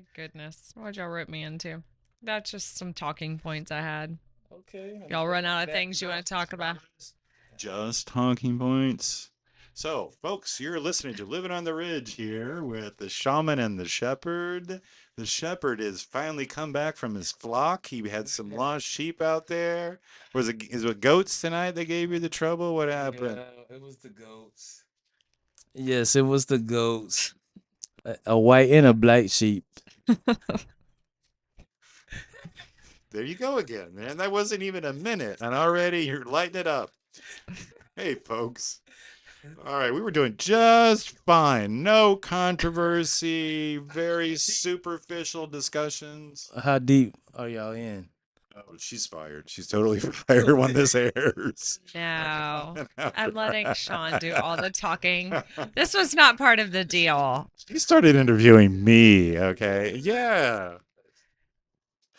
My goodness. What'd y'all rip me into? That's just some talking points I had. Okay. Y'all run out of things you want to talk about. Just talking points. So, folks, you're listening to Living on the Ridge here with the shaman and the shepherd. The shepherd has finally come back from his flock. He had some lost sheep out there. Is it goats tonight that gave you the trouble? What happened? Yeah, it was the goats. Yes, it was the goats. A white and a black sheep. There you go again, man. That wasn't even a minute, and already you're lighting it up. Hey, folks. All right, we were doing just fine. No controversy, very superficial discussions. How deep are y'all in? Oh, she's fired. She's totally fired when this airs. No. I'm letting Sean do all the talking. This was not part of the deal. She started interviewing me, okay? Yeah.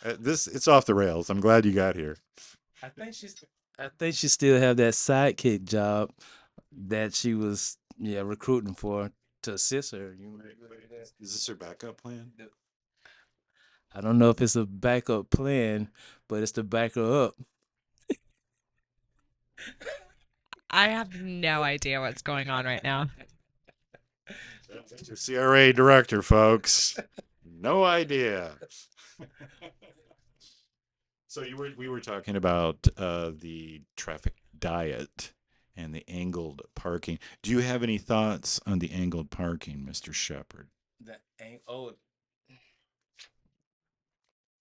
It's off the rails. I'm glad you got here. I think she's. I think she still have that sidekick job that she was recruiting for to assist her. Is this her backup plan? I don't know if it's a backup plan, but it's to back her up. I have no idea what's going on right now. That's your CRA director, folks. No idea. So we were talking about the traffic diet and the angled parking. Do you have any thoughts on the angled parking, Mr. Shepard?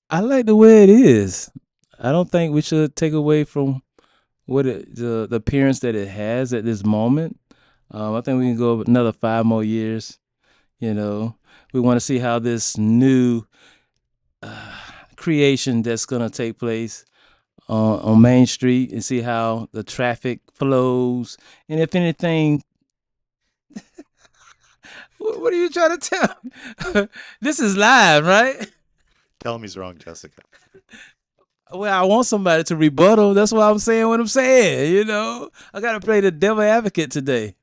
I like the way it is. I don't think we should take away from the appearance that it has at this moment. I think we can go another 5 more years. You know, we want to see how this new uh, creation that's going to take place on Main Street and see how the traffic flows. And if anything, what are you trying to tell? This is live, right? Tell him he's wrong, Jessica. Well, I want somebody to rebuttal. That's why I'm saying what I'm saying. I got to play the devil advocate today.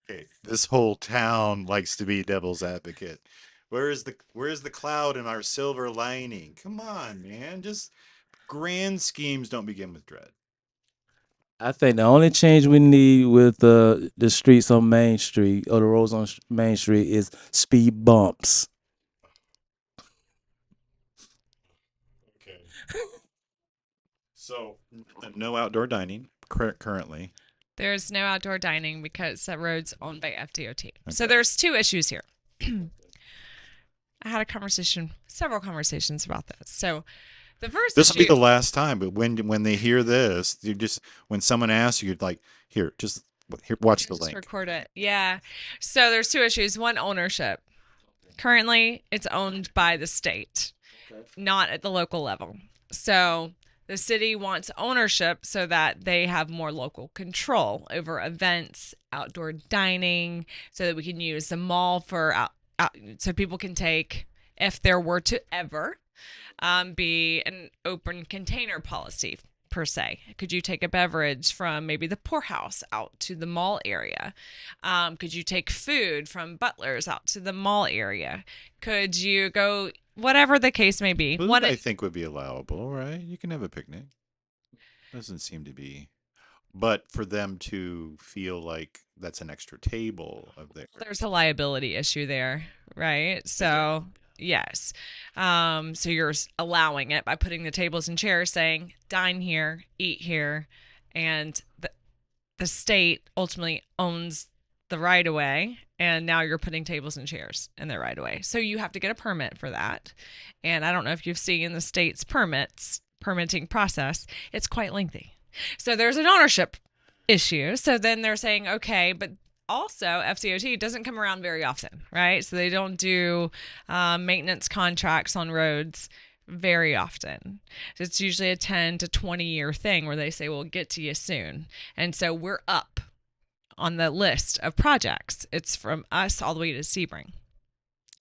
Okay, this whole town likes to be devil's advocate. Where's the cloud in our silver lining? Come on, man. Just grand schemes don't begin with dread. I think the only change we need with the streets on Main Street or the roads on Main Street is speed bumps. Okay. So, no outdoor dining currently. There's no outdoor dining because that road's owned by FDOT. So Okay. there's two issues here. I had several conversations about this. So the first This will be issue, the last time, but when they hear this, you just when someone asks you, you're like, here, watch the just link. record it. Yeah. So there's two issues. One, ownership. Currently, it's owned by the state, not at the local level. So the city wants ownership so that they have more local control over events, outdoor dining, so that we can use the mall for so people can take, if there were to ever be an open container policy per se. Could you take a beverage from maybe the poorhouse out to the mall area? Could you take food from Butler's out to the mall area? Could you go, whatever the case may be? Food, I think, would be allowable, right? You can have a picnic. Doesn't seem to be. But for them to feel like that's an extra table of their. There's a liability issue there, right? So yes. So you're allowing it by putting the tables and chairs, saying dine here, eat here, and the state ultimately owns the right of way, and now you're putting tables and chairs in the right of way. So you have to get a permit for that. And I don't know if you've seen the state's permitting process, it's quite lengthy. So there's an ownership issue. So then they're saying, okay, but also FDOT doesn't come around very often, right? So they don't do maintenance contracts on roads very often. It's usually a 10 to 20 year thing where they say, we'll get to you soon. And so we're up on the list of projects. It's from us all the way to Sebring.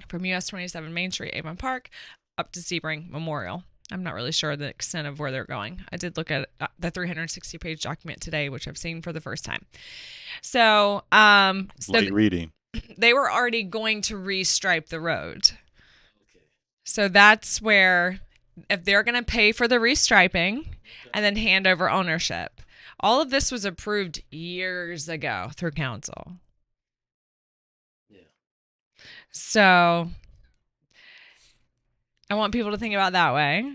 From US 27 Main Street, Avon Park, up to Sebring Memorial. I'm not really sure the extent of where they're going. I did look at the 360-page document today, which I've seen for the first time. So, Light reading. they were already going to restripe the road. So that's where, if they're going to pay for the restriping and then hand over ownership. All of this was approved years ago through council. Yeah. So I want people to think about that way.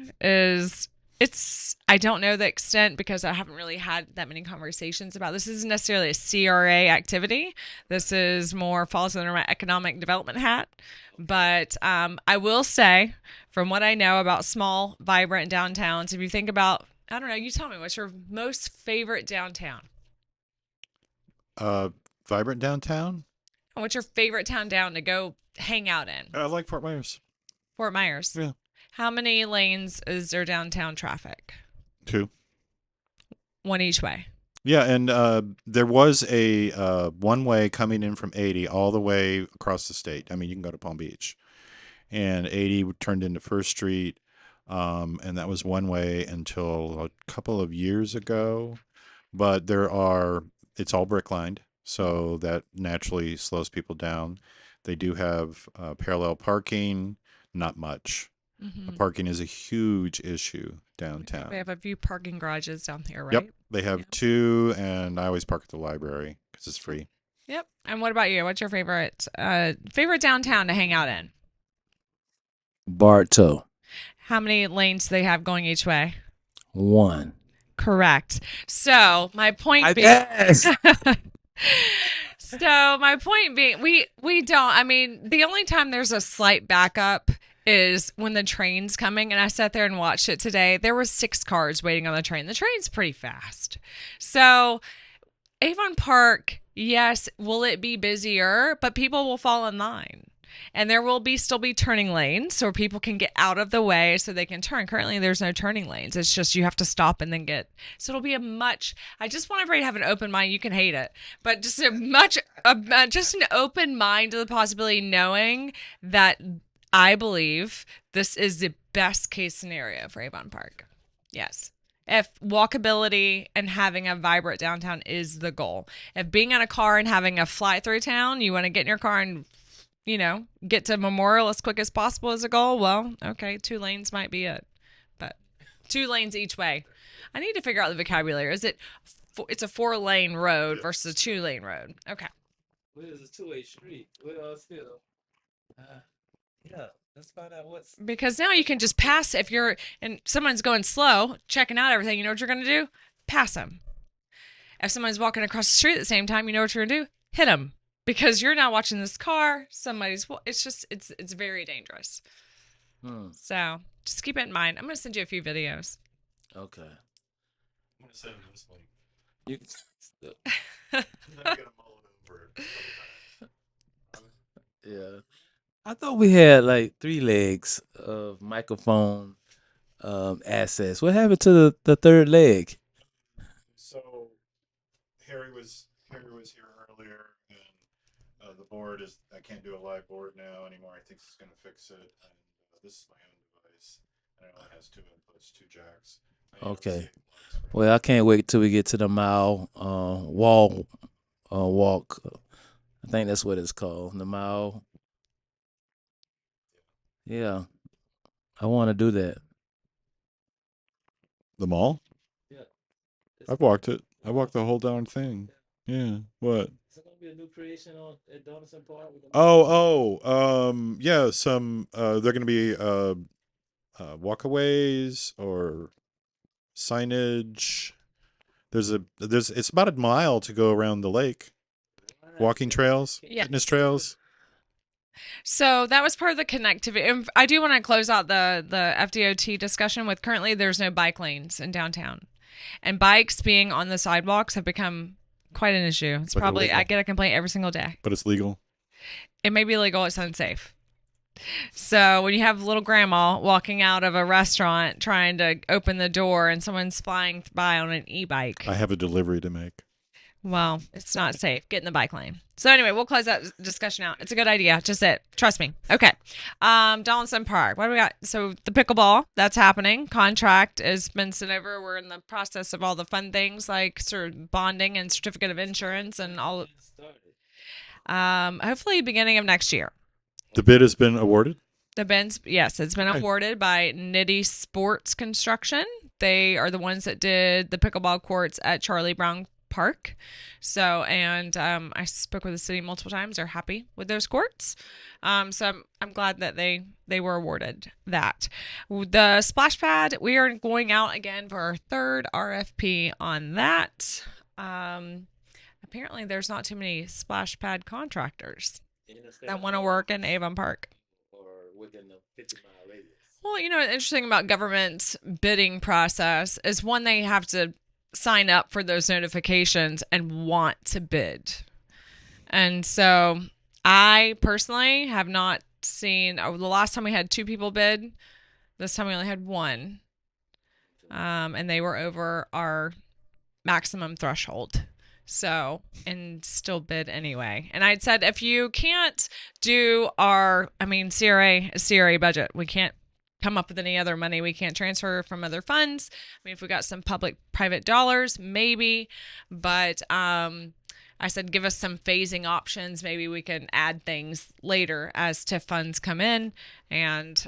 I don't know the extent because I haven't really had that many conversations about this. This isn't necessarily a CRA activity. This is more falls under my economic development hat. But I will say, from what I know about small, vibrant downtowns, if you think about, I don't know, you tell me, what's your most favorite downtown? Vibrant downtown. What's your favorite town down to go hang out in? I like Fort Myers. Fort Myers. Yeah. How many lanes is there downtown traffic? 2. One each way. Yeah, and there was a one-way coming in from 80 all the way across the state. I mean, you can go to Palm Beach. And 80 turned into First Street, and that was one way until a couple of years ago. But it's all brick lined, so that naturally slows people down. They do have parallel parking, not much. Mm-hmm. Parking is a huge issue downtown. They have a few parking garages down here, right? Yep, they have 2, and I always park at the library because it's free. Yep. And what about you? What's your favorite downtown to hang out in? Bartow. How many lanes do they have going each way? 1. Correct. So my point being, Yes. so my point being, we don't. I mean, the only time there's a slight backup is when the train's coming. And I sat there and watched it today. There were 6 cars waiting on the train. The train's pretty fast. So Avon Park, yes, will it be busier? But people will fall in line. And there will still be turning lanes so people can get out of the way so they can turn. Currently, there's no turning lanes. It's just you have to stop and then get. So it'll be I just want everybody to have an open mind. You can hate it, but just just an open mind to the possibility, knowing that I believe this is the best case scenario for Avon Park. Yes. If walkability and having a vibrant downtown is the goal. If being in a car and having a fly through town, you want to get in your car and get to Memorial as quick as possible as a goal, well, okay, 2 lanes might be it. But 2 lanes each way. I need to figure out the vocabulary. It's a 4-lane road versus a 2-lane road. Okay. Well, it's a 2-way street. Well, still. Yeah, let's find out what's. Because now you can just pass if you're, and someone's going slow, checking out everything, you know what you're going to do? Pass them. If someone's walking across the street at the same time, you know what you're going to do? Hit them. Because you're not watching this car, it's very dangerous. So just keep it in mind. I'm going to send you a few videos. Okay. I'm going to send this link. You. I'm going to mull it over. Yeah. I thought we had like 3 legs of microphone access. What happened to the third leg? So Harry was here earlier, and the board is. I can't do a live board now anymore. I think he's going to fix it. And this is my own device, and it only has 2 inputs, 2 jacks. Okay. Well, I can't wait till we get to the mile walk. I think that's what it's called. The mile. Yeah, I want to do that. The mall? Yeah. I've walked it. I walked the whole darn thing. Yeah. What? Is it gonna be a new creation at Donaldson Park? Yeah. Some they're gonna be walkaways or signage. It's about a mile to go around the lake. Walking trails, Yes. fitness trails. So that was part of the connectivity. And I do want to close out the FDOT discussion with currently there's no bike lanes in downtown. And bikes being on the sidewalks have become quite an issue. It's But probably, illegal. I get a complaint every single day. But it's legal. It may be legal, it's unsafe. So when you have little grandma walking out of a restaurant trying to open the door and someone's flying by on an e-bike. I have a delivery to make. Well, it's not safe. Get in the bike lane. So anyway, we'll close that discussion out. It's a good idea. Just it. Trust me. Okay. Donaldson Park. What do we got? So the pickleball, that's happening. Contract has been sent over. We're in the process of all the fun things like sort of bonding and certificate of insurance and all. hopefully beginning of next year. The bid has been awarded? The bins, yes, it's been Okay. awarded by Nitty Sports Construction. They are the ones that did the pickleball courts at Charlie Brown Park. So, and I spoke with the city multiple times. They're happy with those courts. So I'm glad that they were awarded that. The splash pad, we are going out again for our third RFP on that. Apparently, there's not too many splash pad contractors that want to work in Avon Park. Within the 50-mile radius. Well, you know what's interesting about government's bidding process is one, they have to sign up for those notifications and want to bid. And so I personally have not seen, the last time we had 2 people bid, this time we only had 1. And they were over our maximum threshold. So, and still bid anyway. And I'd said, if you can't do CRA budget, we can't come up with any other money. We can't transfer from other funds. I mean, if we got some public-private dollars, maybe. But I said, give us some phasing options. Maybe we can add things later as TIF funds come in. And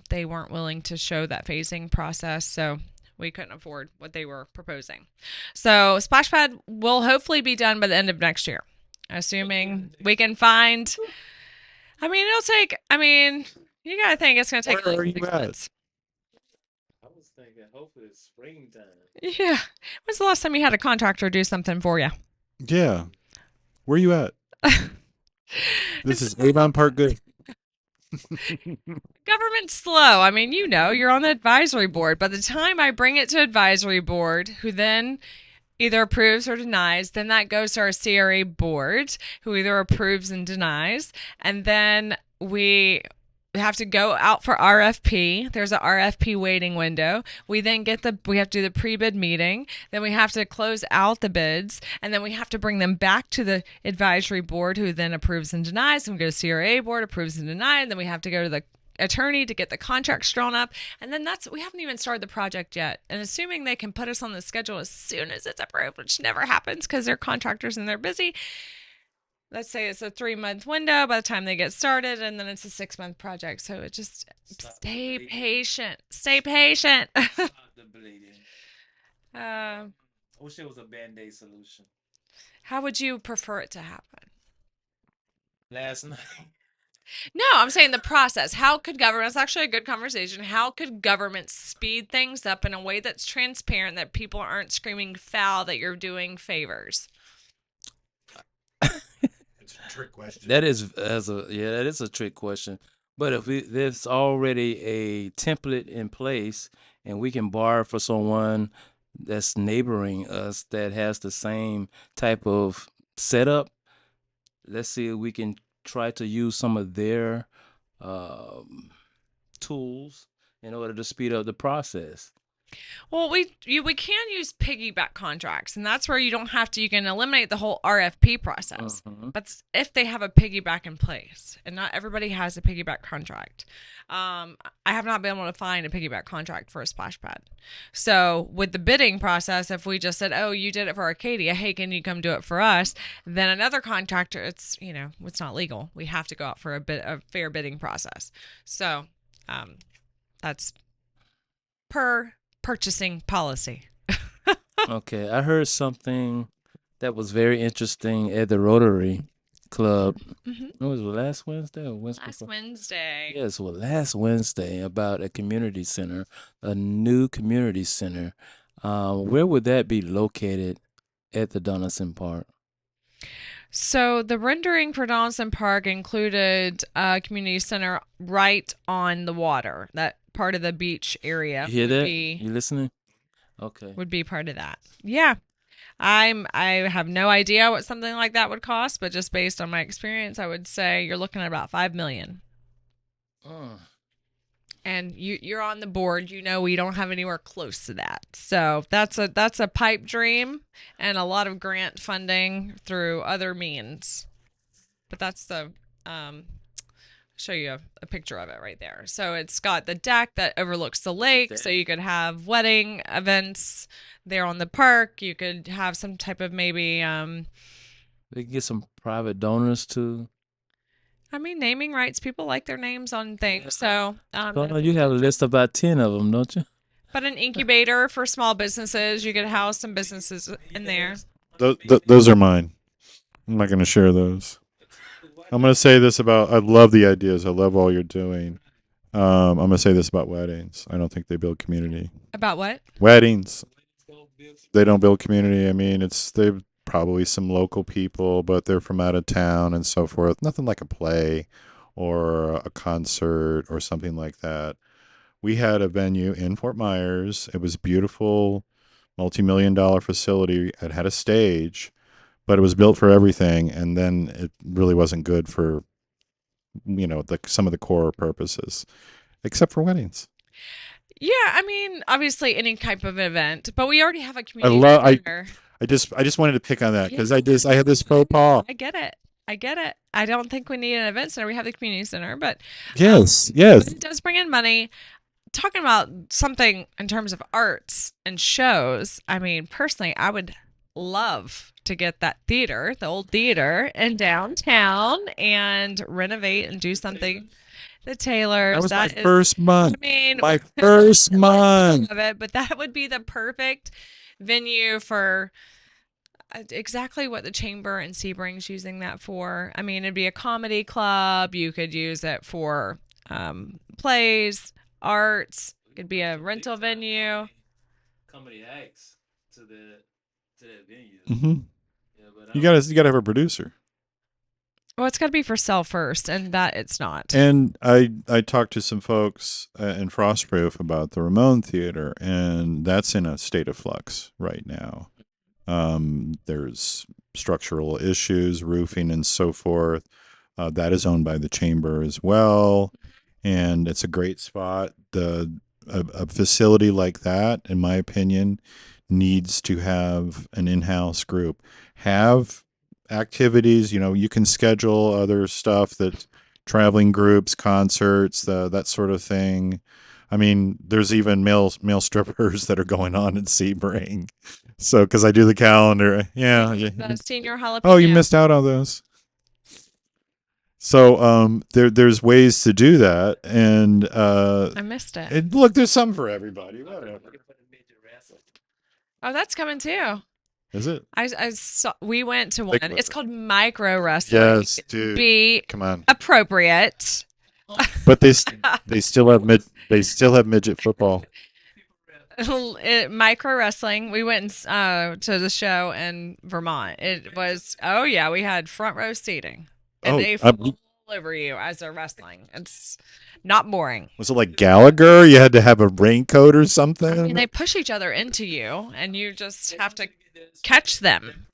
they weren't willing to show that phasing process. So we couldn't afford what they were proposing. So splash pad will hopefully be done by the end of next year, assuming we can find. I mean, it'll take. I mean, you gotta think it's gonna take. Where like are you 6 at? months. I was thinking, hopefully it's springtime. Yeah. When's the last time you had a contractor do something for you? Yeah. Where are you at? This is Avon Park good. Government's slow. I mean, you're on the advisory board. By the time I bring it to advisory board, who then either approves or denies, then that goes to our CRA board, who either approves and denies, and then we have to go out for RFP. There's an RFP waiting window. We then we have to do the pre-bid meeting. Then we have to close out the bids, and then we have to bring them back to the advisory board, who then approves and denies. And we go to CRA board, approves and denies. And then we have to go to the attorney to get the contracts drawn up. And then we haven't even started the project yet. And assuming they can put us on the schedule as soon as it's approved, which never happens because they're contractors and they're busy. Let's say it's a 3-month window by the time they get started, and then it's a 6-month project. So it just stay patient. Stay patient. The bleeding. Uh, I wish there was a band-aid solution. how would you prefer it to happen? Last night. No, I'm saying the process. How could government, it's actually a good conversation. How could government speed things up in a way that's transparent, that people aren't screaming foul that you're doing favors? It's a trick question. That is a trick question. But if there's already a template in place and we can borrow for someone that's neighboring us that has the same type of setup, let's see if we can try to use some of their tools in order to speed up the process. Well, we can use piggyback contracts, and that's where you don't have to. You can eliminate the whole RFP process. But if they have a piggyback in place, and not everybody has a piggyback contract, I have not been able to find a piggyback contract for a splash pad. So with the bidding process, if we just said, "Oh, you did it for Arcadia, hey, can you come do it for us?" Then another contractor, it's not legal. We have to go out for a fair bidding process. So that's per purchasing policy. Okay, I heard something that was very interesting at the Rotary Club. It was last Wednesday or Wednesday Last before? Wednesday. Yes, well, last Wednesday about a community center, a new community center. Where would that be located at the Donaldson Park? So the rendering for Donaldson Park included a community center right on the water. That part of the beach area You hear would that? be You listening? Okay. would be part of that. Yeah. I have no idea what something like that would cost, but just based on my experience, I would say you're looking at about $5 million. And you're on the board. We don't have anywhere close to that. So that's a pipe dream and a lot of grant funding through other means. But that's the show you a picture of it right there. So it's got the deck that overlooks the lake, so you could have wedding events there on the park. You could have some type of maybe They get some private donors too. I mean, naming rights, people like their names on things. So, So you have a list of about 10 of them, don't you? but an incubator for small businesses, you could house some businesses in there. Those are mine. I'm not going to share those. I'm going to say this about. I love the ideas. I love all you're doing. I'm going to say this about weddings. I don't think they build community. About what? Weddings. They don't build community. I mean, they're probably some local people, but they're from out of town and so forth. Nothing like a play or a concert or something like that. We had a venue in Fort Myers. It was a beautiful, multi-million-dollar facility. It had a stage, but it was built for everything, and then it really wasn't good for, some of the core purposes, except for weddings. Yeah, I mean, obviously any type of event, but we already have a I community love. center. I just wanted to pick on that because I had this faux pas. I get it. I don't think we need an event center. We have the community center, but Yes. but it does bring in money. Talking about something in terms of arts and shows, I mean, personally, I would love to get that theater, the old theater in downtown, and renovate and do something. The Taylors. That was my first month. I mean, My first month. of it, but that would be the perfect venue for exactly what the chamber and Sebring's using that for. I mean, it'd be a comedy club. You could use it for plays, arts. It could be a rental venue. Comedy acts to that venue. Mm-hmm. Yeah, but you gotta have a producer. Well, it's got to be for sale first, and that it's not. And I talked to some folks in Frostproof about the Ramon Theater, and that's in a state of flux right now. There's structural issues, roofing, and so forth. That is owned by the chamber as well, and it's a great spot. A facility like that, in my opinion, needs to have an in-house group. Have activities, you can schedule other stuff, that traveling groups, concerts, that sort of thing. I mean, there's even male strippers that are going on at Sebring. So, because I do the calendar, yeah. The senior jalapeno. Oh, you missed out on those. So, there's ways to do that, and I missed it. Look, there's some for everybody. Whatever. Oh, that's coming too. Is it? I saw. We went to one. It's called micro wrestling. Yes, dude. Be come on. Appropriate. But they still have midget football. Micro wrestling. We went to the show in Vermont. It was we had front row seating, and they fall over you as they're wrestling. It's not boring. Was it like Gallagher? You had to have a raincoat or something? I mean, they push each other into you, and you just have to catch them.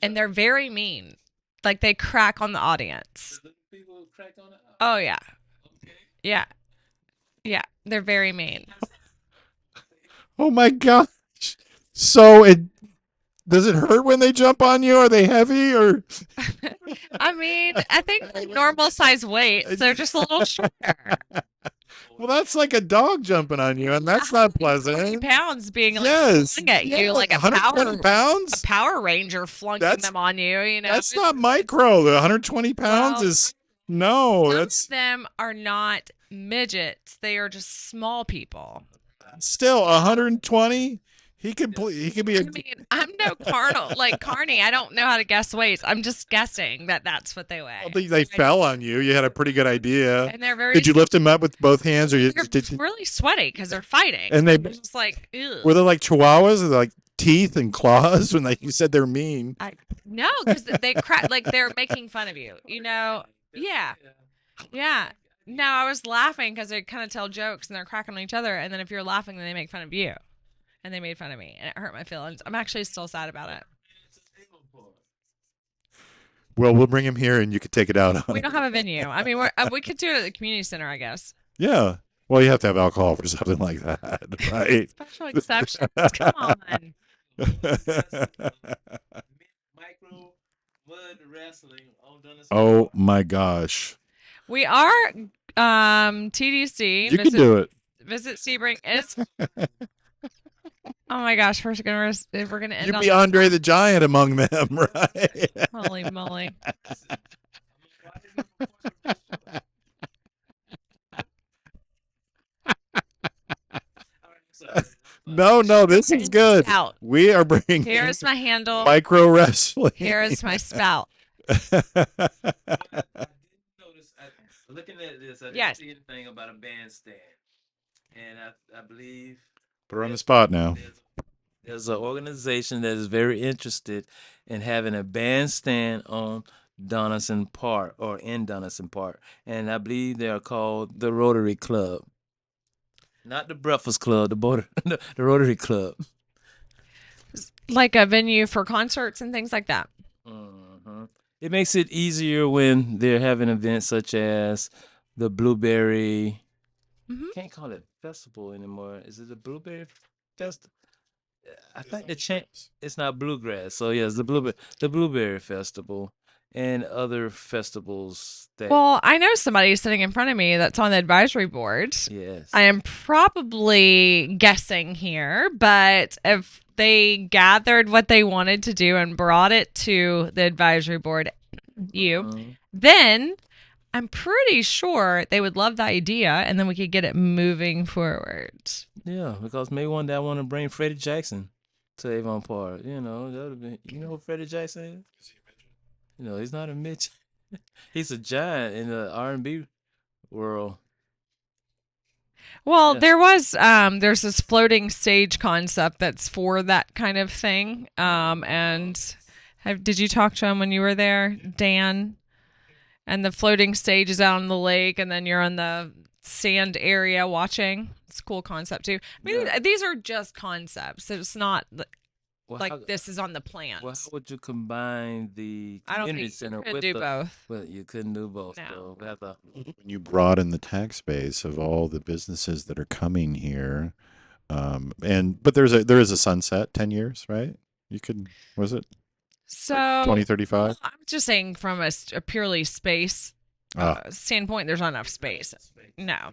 And they're very mean. Like, they crack on the audience. Oh, yeah. Yeah. Yeah. They're very mean. Oh, my gosh. So, does it hurt when they jump on you? Are they heavy or? I mean, I think like normal size weights. They're just a little shorter. Well, that's like a dog jumping on you, and that's not pleasant. Pounds being like flung at you like a 120 pounds. A Power Ranger flunking them on you. You know, that's not micro. The 120 pounds is no. Some of them are not midgets. They are just small people. Still 120. He could be a. I mean, I'm no Carney. I don't know how to guess weights. I'm just guessing that's what they weigh. Well, they fell on you. You had a pretty good idea. And they're very. Did you lift them up with both hands, or they're really sweaty because they're fighting? And they just like, ew. Were they like chihuahuas, or like teeth and claws when you said they're mean? No, because they crack like they're making fun of you. You know? Yeah. No, I was laughing because they kind of tell jokes and they're cracking on each other, and then if you're laughing, then they make fun of you. And they made fun of me, and it hurt my feelings. I'm actually still sad about it. Well, we'll bring him here, and you could take it out on. We don't have a venue. I mean, we could do it at the community center, I guess. Yeah. Well, you have to have alcohol for something like that, right? Special exceptions. Come on. Oh my gosh. We are TDC. You can do it. Visit Sebring. It's Oh my gosh, we're gonna end You'd on be this Andre one. the Giant among them, right? Holy moly! No, this is good. Spout. We are bringing Here's my handle. micro wrestling. Here is my spout. Looking at this, I didn't Yes. see anything about a bandstand, and I believe Put her on the spot now. there's an organization that is very interested in having a bandstand on Donaldson Park or in Donaldson Park, and I believe they are called the Rotary Club, not the Breakfast Club, the Rotary Club. Like a venue for concerts and things like that. It makes it easier when they're having events such as the Blueberry. Can't call it festival anymore. Is it the Blueberry Festival? I think it's not bluegrass. So yes, the Blueberry Festival and other festivals that. Well, I know somebody sitting in front of me that's on the advisory board. Yes. I am probably guessing here, but if they gathered what they wanted to do and brought it to the advisory board, then I'm pretty sure they would love the idea, and then we could get it moving forward. Yeah, because maybe one day I want to bring Freddie Jackson to Avon Park. You know, that would be. You know who Freddie Jackson is? You know, he's not a midget. He's a giant in the R&B world. Well, Yeah. there's this floating stage concept that's for that kind of thing. Did you talk to him when you were there, Dan? And the floating stage is out on the lake, and then you're on the sand area watching. It's a cool concept too. I mean, Yeah. these are just concepts. It's not Well, like this is on the plans. Well, how would you combine the I don't community think center you could with do the? both. Well, you couldn't do both. No. So we have to. When you broaden the tax base of all the businesses that are coming here, but there is a sunset, 10 years, right? You could, was it So 2035? I'm just saying from a purely space standpoint, there's not enough space. No,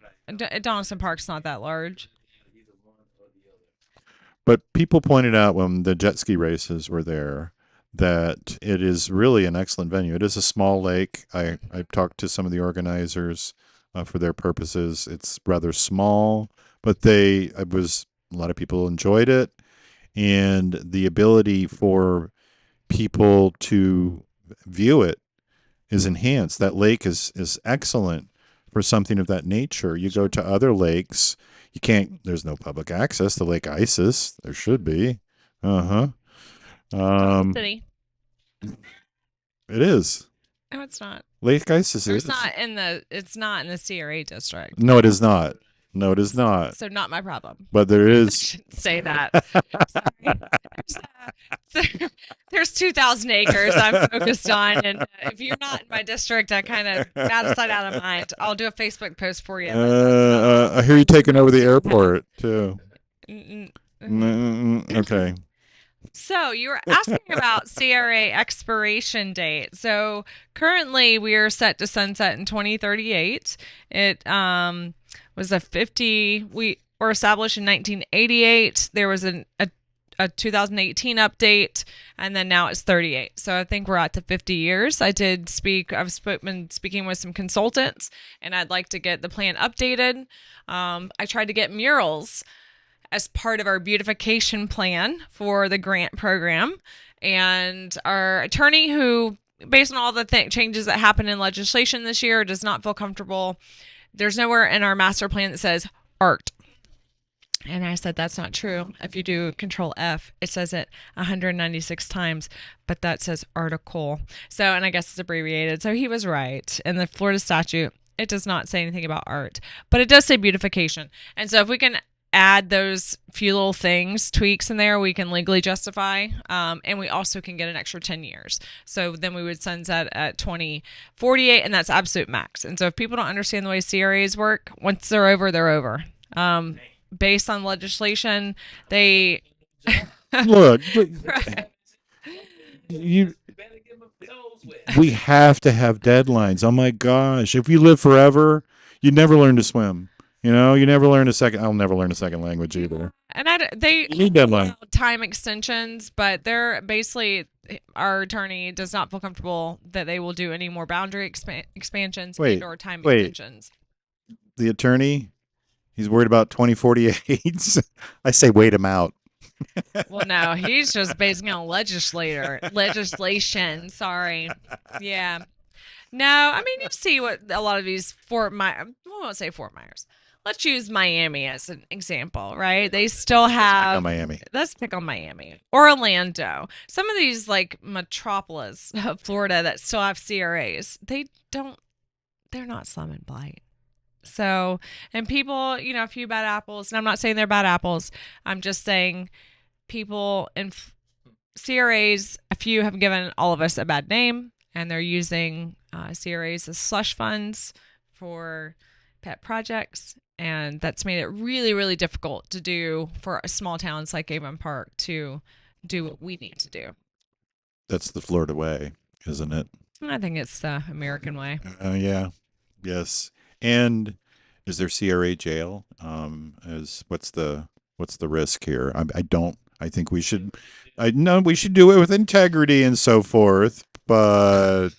Donaldson Park's not that large. But people pointed out when the jet ski races were there that it is really an excellent venue. It is a small lake. I've talked to some of the organizers for their purposes. It's rather small, but a lot of people enjoyed it, and the ability for people to view it is enhanced. That lake is excellent for something of that nature. You go to other lakes, you can't. There's no public access to Lake Isis. There should be. City. It is. No, it's not. Lake Isis is. It's not in the CRA district. No, it is not. No, it is not. So not my problem. But there I is. shouldn't say that. There's 2,000 acres I'm focused on, and if you're not in my district, I kind of out of sight, out of mind. I'll do a Facebook post for you. I hear you taking over the airport too. Mm-mm. Okay. So you were asking about CRA expiration date. So currently we are set to sunset in 2038. It was we were established in 1988. There was a 2018 update, and then now it's 38. So I think we're at to 50 years. I've been speaking with some consultants, and I'd like to get the plan updated. I tried to get murals as part of our beautification plan for the grant program, and our attorney, who based on all the changes that happened in legislation this year, does not feel comfortable. There's nowhere in our master plan that says art. And I said, that's not true. If you do Control F, it says it 196 times, but that says article. So, and I guess it's abbreviated. So he was right. In the Florida statute, it does not say anything about art, but it does say beautification. And so if we can add those few little things, tweaks in there, we can legally justify. And we also can get an extra 10 years. So then we would sunset at 2048, and that's absolute max. And so if people don't understand the way CRAs work, once they're over, they're over. Based on legislation, they look. Right. We have to have deadlines. Oh my gosh! If you live forever, you never learn to swim. You know, you never learn a second. I'll never learn a second language either. and they You need deadline. allow time extensions, but they're basically our attorney does not feel comfortable that they will do any more boundary expansions Wait, or time wait. extensions. The attorney, he's worried about 2048. I say wait him out. Well, no, he's just basing on legislation. Sorry. Yeah. No, I mean, you see what a lot of these I won't say Fort Myers. Let's use Miami as an example, right? They still have. Miami. Let's pick on Miami or Orlando. Some of these like metropolis of Florida that still have CRAs, they're not slum and blight. So, and people, a few bad apples, and I'm not saying they're bad apples. I'm just saying people in CRAs, a few have given all of us a bad name, and they're using CRAs as slush funds for pet projects. And that's made it really, really difficult to do for small towns like Avon Park to do what we need to do. That's the Florida way, isn't it? I think it's the American way. Yeah. Yes. And is there CRA jail? What's the risk here? I think we should. I know we should do it with integrity and so forth, but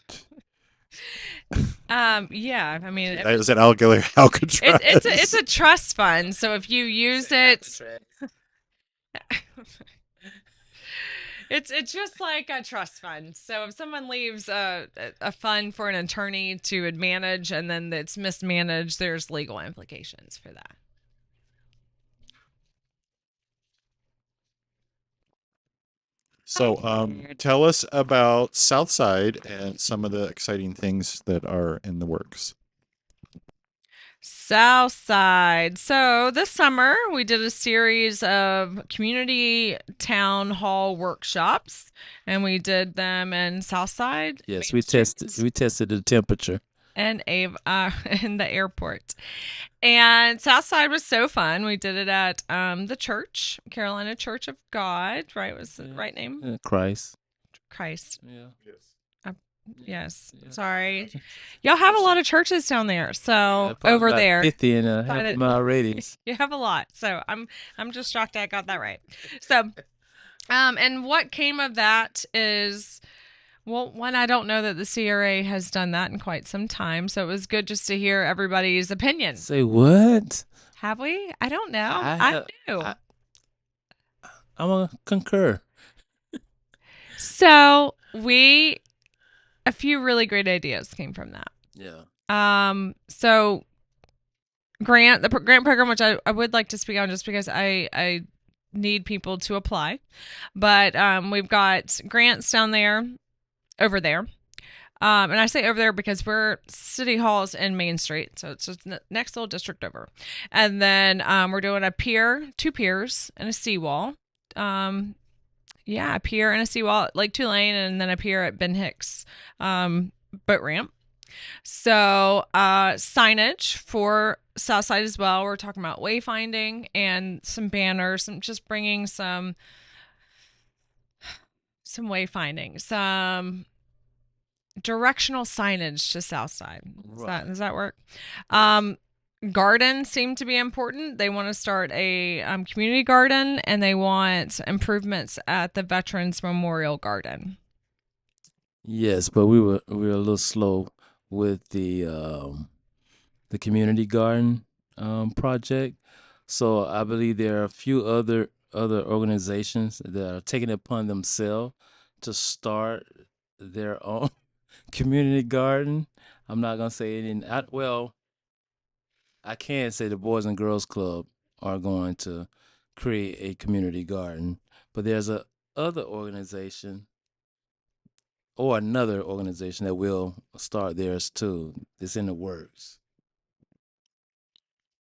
yeah, I mean, is it Alcatraz? It's a trust fund. So if you use it, it's just like a trust fund. So if someone leaves a fund for an attorney to manage and then it's mismanaged, there's legal implications for that. So, tell us about Southside and some of the exciting things that are in the works. Southside. So this summer we did a series of community town hall workshops, and we did them in Southside. Yes, we tested the temperature. And in the airport. And Southside was so fun. We did it at the church, Carolina Church of God, right? Was the right name? Christ. Yeah. Yes. Sorry. Y'all have a lot of churches down there. So over there. 50 in a half-mile radius. You have a lot. So I'm just shocked I got that right. So and what came of that is, well, one, I don't know that the CRA has done that in quite some time, so it was good just to hear everybody's opinion. Say what? Have we? I don't know. I do. I'm going to concur. So a few really great ideas came from that. Yeah. So the grant program, which I would like to speak on just because I need people to apply, but we've got grants down there. Over there. And I say over there because we're City Hall's in Main Street. So it's just the next little district over. And then we're doing two piers and a seawall. A pier and a seawall at Lake Tulane, and then a pier at Ben Hicks boat ramp. So signage for Southside as well. We're talking about wayfinding and some banners, and just bringing some wayfinding, some directional signage to Southside. Does that work? Gardens seem to be important. They want to start a community garden, and they want improvements at the Veterans Memorial Garden. Yes, but we were a little slow with the community garden project. So I believe there are a few other organizations that are taking it upon themselves to start their own community garden. I'm not gonna say it I can say the Boys and Girls Club are going to create a community garden, but there's another organization that will start theirs too. It's in the works.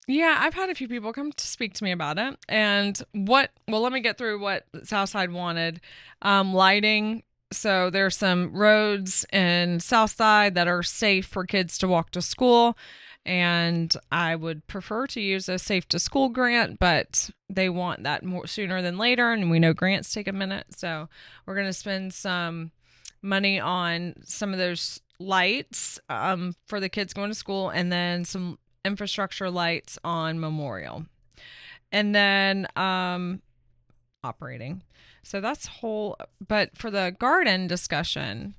Yeah, I've had a few people come to speak to me about it. And let me get through what Southside wanted. Lighting. So there's some roads in Southside that are safe for kids to walk to school. And I would prefer to use a safe to school grant, but they want that more sooner than later. And we know grants take a minute. So we're going to spend some money on some of those lights for the kids going to school, and then some infrastructure lights on Memorial. And then operating. So that's whole. But for the garden discussion,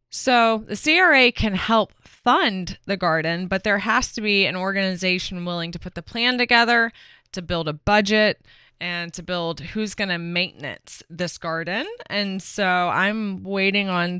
so the CRA can help fund the garden, but there has to be an organization willing to put the plan together, to build a budget, and to build who's going to maintenance this garden. And so I'm waiting on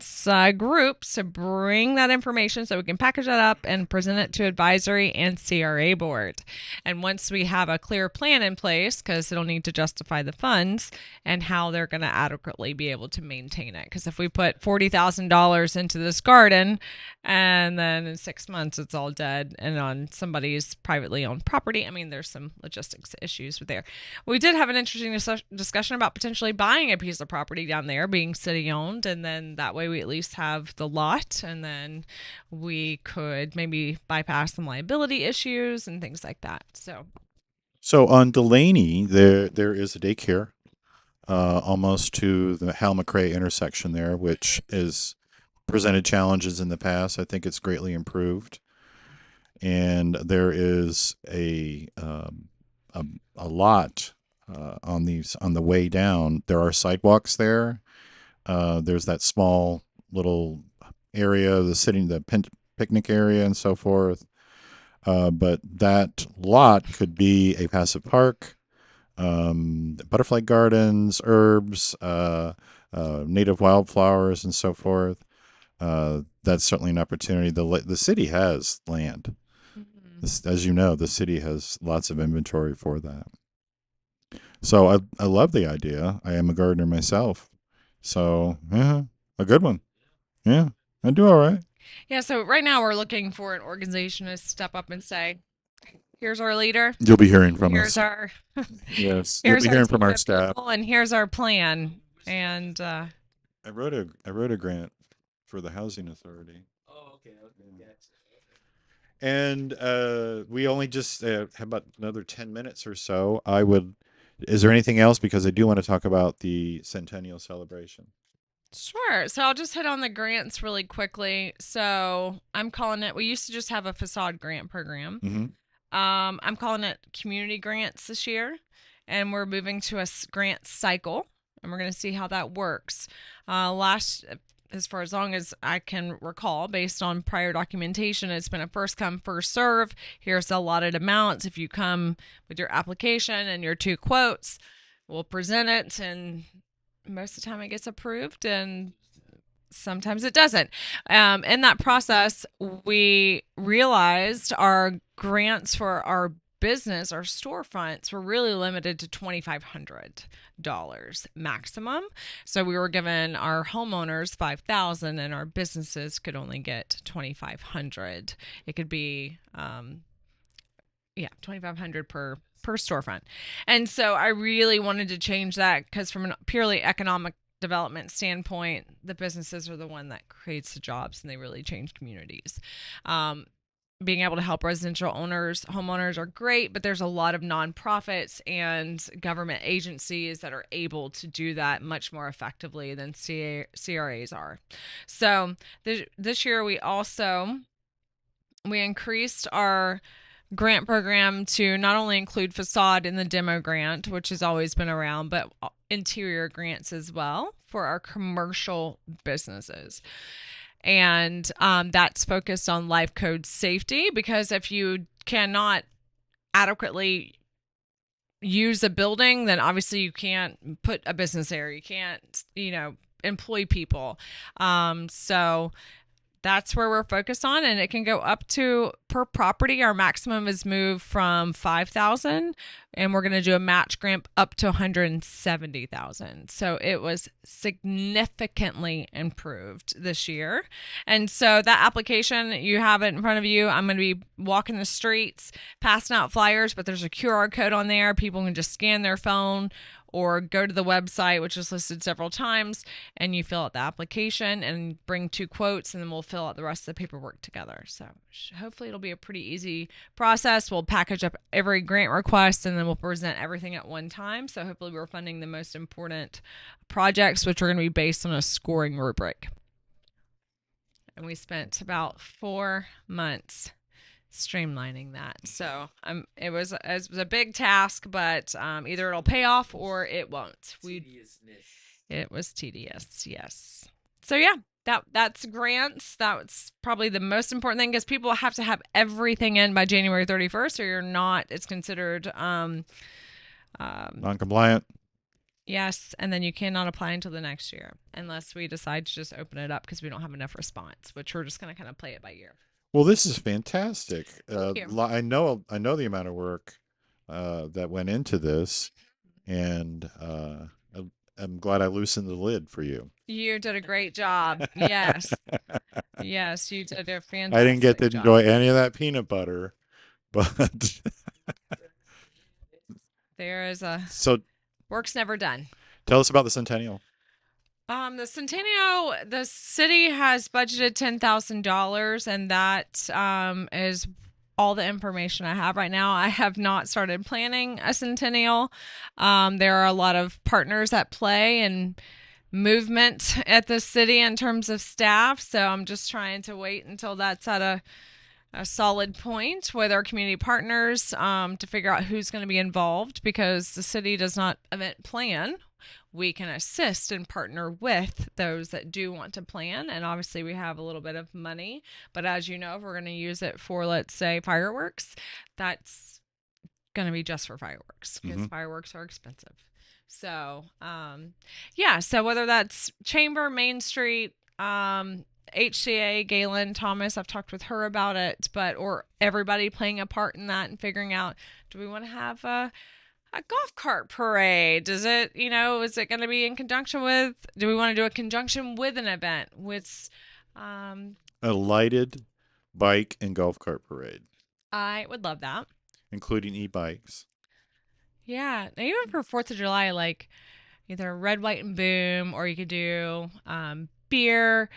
groups to bring that information so we can package that up and present it to advisory and CRA board. And once we have a clear plan in place, because it'll need to justify the funds and how they're going to adequately be able to maintain it. Because if we put $40,000 into this garden and then in 6 months it's all dead and on somebody's privately owned property, I mean, there's some logistics issues with there. We did have an interesting discussion about potentially buying a piece of property down there, being city owned, and then that way we at least have the lot, and then we could maybe bypass some liability issues and things like that. So on Delaney, there is a daycare almost to the Hal McRae intersection there, which has presented challenges in the past. I think it's greatly improved, and there is a lot on the way down. There are sidewalks there. There's that small little area, the picnic area, and so forth. But that lot could be a passive park, butterfly gardens, herbs, native wildflowers, and so forth. That's certainly an opportunity. The city has land. As you know, the city has lots of inventory for that. So I love the idea. I am a gardener myself. So, yeah, a good one. Yeah, I do all right. Yeah, so right now we're looking for an organization to step up and say, here's our leader. You'll be hearing from Here's us. our Yes, you'll be hearing from our staff. and here's our plan. And I wrote a grant for the housing authority. Oh, okay. And we only just have about another 10 minutes or so. Is there anything else? Because I do want to talk about the centennial celebration. sure. So I'll just hit on the grants really quickly. So I'm calling it, we used to just have a facade grant program. Mm-hmm. I'm calling it community grants this year. And we're moving to a grant cycle. And we're going to see how that works. As far as long as I can recall, based on prior documentation, it's been a first come, first serve. Here's the allotted amounts. If you come with your application and your 2 quotes, we'll present it, and most of the time it gets approved, and sometimes it doesn't. In that process, we realized our grants for our business, our storefronts, were really limited to $2,500 maximum. So we were given our homeowners $5,000, and our businesses could only get $2,500. It could be, $2,500 per storefront. And so I really wanted to change that, because from a purely economic development standpoint, the businesses are the one that creates the jobs, and they really change communities. Being able to help residential homeowners are great, but there's a lot of nonprofits and government agencies that are able to do that much more effectively than CRAs are. So this year we increased our grant program to not only include facade in the demo grant, which has always been around, but interior grants as well for our commercial businesses. And that's focused on life code safety, because if you cannot adequately use a building, then obviously you can't put a business there. You can't, employ people. So that's where we're focused on, and it can go up to, per property, our maximum is moved from $5,000, and we're going to do a match grant up to $170,000. So it was significantly improved this year. And so that application, you have it in front of you. I'm going to be walking the streets, passing out flyers, but there's a QR code on there. People can just scan their phone or go to the website, which is listed several times, and you fill out the application and bring 2 quotes, and then we'll fill out the rest of the paperwork together. So hopefully it'll be a pretty easy process. We'll package up every grant request, and then we'll present everything at one time. So hopefully we're funding the most important projects, which are going to be based on a scoring rubric. And we spent about 4 months streamlining that. So it was a big task, but either it'll pay off or it won't. It was tedious, yes. So yeah, that's grants. That's probably the most important thing because people have to have everything in by January 31st, or you're not. It's considered Non-compliant. yes, and then you cannot apply until the next year unless we decide to just open it up because we don't have enough response, which we're just going to kind of play it by ear. Well, this is fantastic. Thank you. I know the amount of work that went into this, and I'm glad I loosened the lid for you. You did a great job. Yes. Yes, you did a fantastic I didn't get to job. enjoy any of that peanut butter, but There is a so work's never done. tell us about the Centennial. The Centennial, the city has budgeted $10,000, and that is all the information I have right now. I have not started planning a Centennial. There are a lot of partners at play and movement at the city in terms of staff, so I'm just trying to wait until that's at a solid point with our community partners to figure out who's going to be involved because the city does not event plan. We can assist and partner with those that do want to plan. And obviously, we have a little bit of money. But as you know, if we're going to use it for, let's say, fireworks, that's going to be just for fireworks because fireworks are expensive. So, yeah. So whether that's Chamber, Main Street, HCA, Galen, Thomas, I've talked with her about it, or everybody playing a part in that and figuring out, do we want to have a golf cart parade? Is it going to be in conjunction with, do we want to do a conjunction with an event with, A lighted bike and golf cart parade, I would love that. including e-bikes. Yeah. Now, even for 4th of July, like either red, white, and boom, or you could do beer,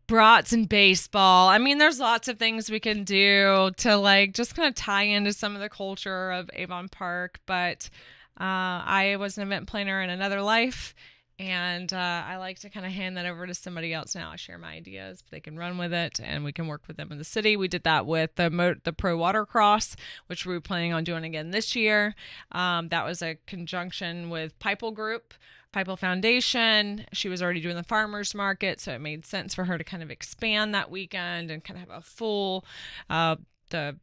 brats, and baseball. I mean, there's lots of things we can do to like just kind of tie into some of the culture of Avon Park. But I was an event planner in another life, and I like to kind of hand that over to somebody else now. I share my ideas, they can run with it, and we can work with them in the city. We did that with the Pro Watercross, which we're planning on doing again this year. That was a conjunction with Pipel Group. Pipel Foundation. She was already doing the farmers market, so it made sense for her to kind of expand that weekend and kind of have a full the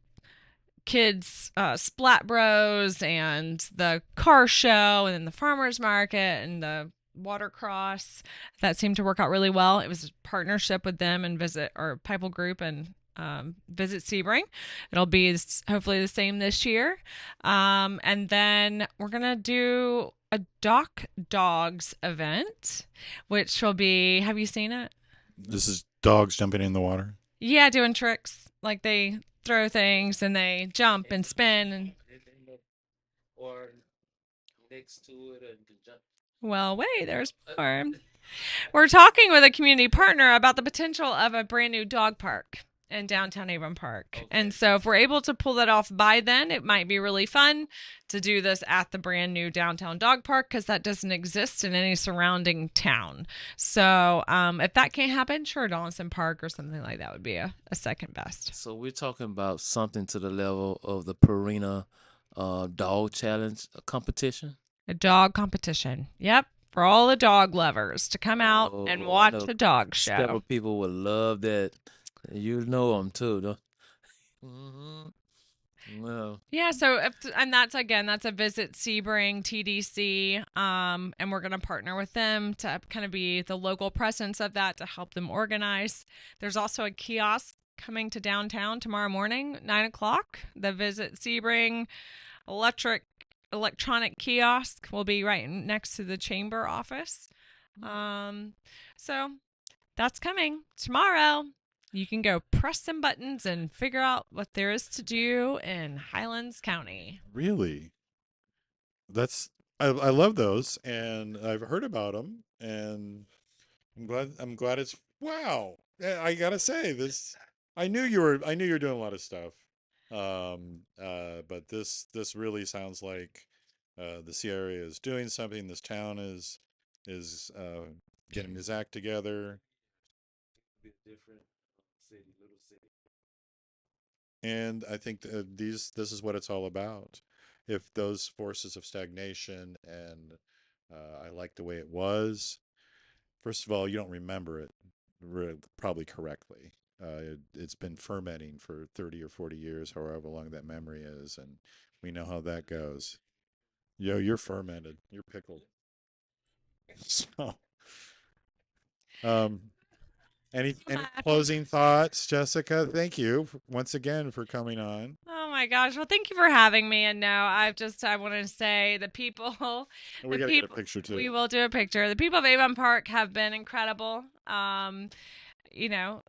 kids splat bros and the car show and then the farmers market and the watercross. That seemed to work out really well. It was a partnership with them and Pipel Group and Visit Sebring. It'll be hopefully the same this year. And then we're going to do a Doc Dogs event, which will be, have you seen it? This is dogs jumping in the water. Yeah, doing tricks. Like they throw things and they jump and spin. And or next to it and jump. Well, wait, there's more. We're talking with a community partner about the potential of a brand new dog park in downtown Avon Park. Okay. And so if we're able to pull that off by then, it might be really fun to do this at the brand new downtown dog park because that doesn't exist in any surrounding town. So if that can't happen, sure, Donaldson Park or something like that would be a second best. So we're talking about something to the level of the Purina dog challenge competition? A dog competition. Yep. For all the dog lovers to come out and watch a dog show. Several people would love that. You know them too, though. Mm-hmm. Well. Yeah, so that's a Visit Sebring TDC, and we're going to partner with them to kind of be the local presence of that to help them organize. There's also a kiosk coming to downtown tomorrow morning, 9:00. The Visit Sebring electronic kiosk will be right next to the chamber office. So that's coming tomorrow. You can go press some buttons and figure out what there is to do in Highlands County. Really? I love those, and I've heard about them, and I'm glad it's wow. I gotta say this. I knew you were doing a lot of stuff, but this really sounds like the Sierra is doing something. This town is getting his act together. Different city, little city. And I think this is what it's all about. If those forces of stagnation and I like the way it was, first of all, you don't remember it probably correctly. It's been fermenting for 30 or 40 years, however long that memory is, and we know how that goes. Yo, you're fermented. You're pickled. So, um, any closing thoughts, Jessica? Thank you once again for coming on. Oh my gosh. Well, thank you for having me. And no, I want to say the We got to get a picture too. we will do a picture. The people of Avon Park have been incredible.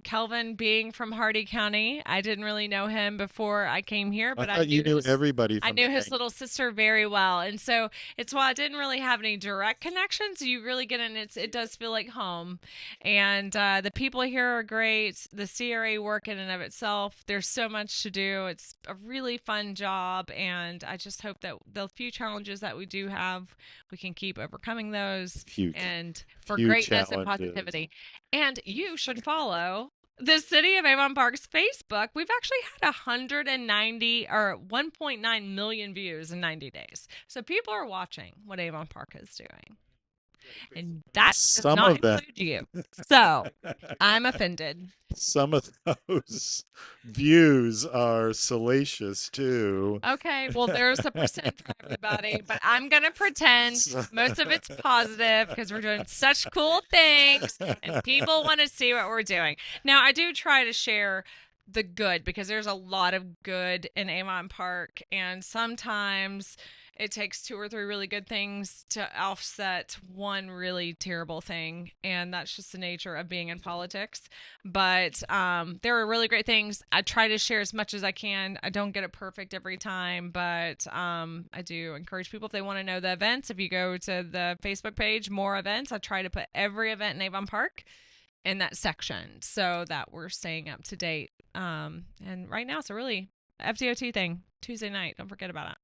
Kelvin being from Hardy County, I didn't really know him before I came here, but I thought you knew everybody I from knew the his thing. little sister very well. And so it's why I didn't really have any direct connections. You really get in, it does feel like home. And the people here are great. The CRA work in and of itself, there's so much to do. It's a really fun job. And I just hope that the few challenges that we do have, we can keep overcoming those. And for greatness and positivity. And you should follow the City of Avon Park's Facebook. We've actually had 190 or 1.9 million views in 90 days. So people are watching what Avon Park is doing. And that does not include you. So I'm offended. Some of those views are salacious too. Okay, well, there's a percent for everybody, but I'm going to pretend most of it's positive because we're doing such cool things and people want to see what we're doing. Now, I do try to share the good because there's a lot of good in Avon Park, and sometimes it takes 2 or 3 really good things to offset one really terrible thing, and that's just the nature of being in politics. But there are really great things. I try to share as much as I can. I don't get it perfect every time, but I do encourage people if they want to know the events. If you go to the Facebook page, more events, I try to put every event in Avon Park in that section so that we're staying up to date. And right now it's a really FDOT thing. Tuesday night. Don't forget about it.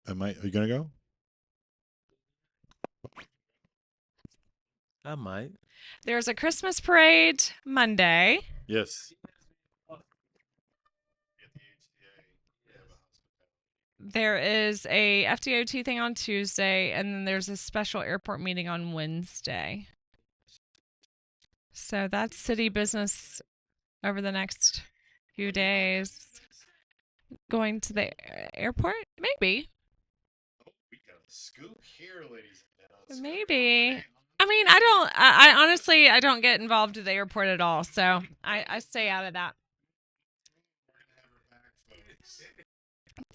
Are you gonna go? I might. There's a Christmas parade Monday. Yes. There is a FDOT thing on Tuesday, and then there's a special airport meeting on Wednesday. So that's city business over the next few days. Going to the airport? Maybe. We got a scoop here, ladies and gentlemen. Maybe. I mean, I honestly, I don't get involved with the airport at all, so I stay out of that.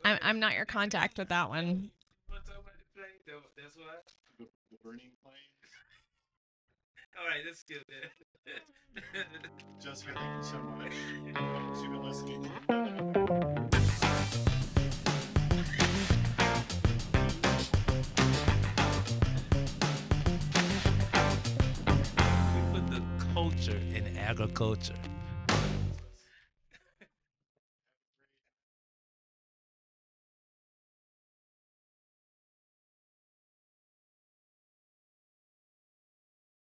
I'm not your contact with that one. All right, that's good. Jessica, thank you so much. You've been listening. We put the culture in agriculture.